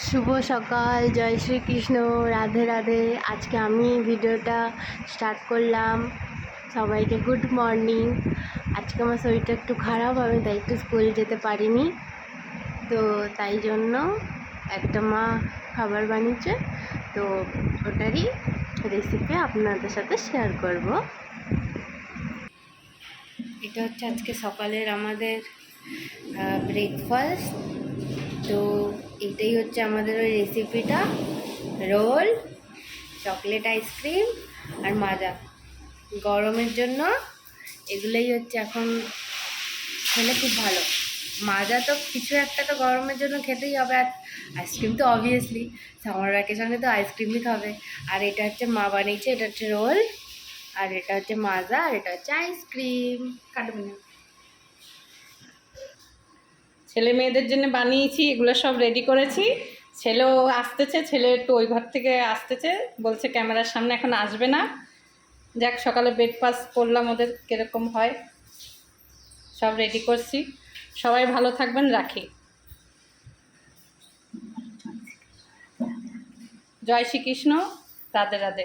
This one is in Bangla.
শুভ সকাল, জয় শ্রীকৃষ্ণ, রাধে রাধে। আজকে আমি ভিডিওটা স্টার্ট করলাম। সবাইকে গুড মর্নিং। আজকে আমার শরীরটা একটু খারাপ, আমি তাই একটু স্কুল যেতে পারিনি। তো তাই জন্য একটা মা খাবার বানিয়েছে, তো ওটারই রেসিপি আপনাদের সাথে শেয়ার করব। এটা হচ্ছে আজকে সকালের আমাদের ব্রেকফাস্ট। তো এটাই হচ্ছে আমাদের ওই রেসিপিটা, রোল, চকলেট আইসক্রিম আর মাজা। গরমের জন্য এগুলোই হচ্ছে এখন খেলে খুব ভালো। মাজা তো কিছু একটা তো গরমের জন্য খেতেই হবে, আর আইসক্রিম তো অবভিয়াসলি সামার ভ্যাকেশনে তো আইসক্রিমই খাবে। আর এটা হচ্ছে মা বানিয়েছে, এটা হচ্ছে রোল, আর এটা হচ্ছে মাজা, আর এটা হচ্ছে আইসক্রিম। কাটবে না, ছেলে মেয়েদের জন্য বানিয়েছি, এগুলো সব রেডি করেছি। ছেলেও আসতেছে, ছেলে একটু ওই ঘর থেকে আসতেছে, বলছে ক্যামেরার সামনে এখন আসবে না। যাক, সকালে ব্রেকফাস্ট করলাম, ওদের কীরকম হয় সব রেডি করছি। সবাই ভালো থাকবেন, রাখি। জয় শ্রীকৃষ্ণ, রাধে রাধে।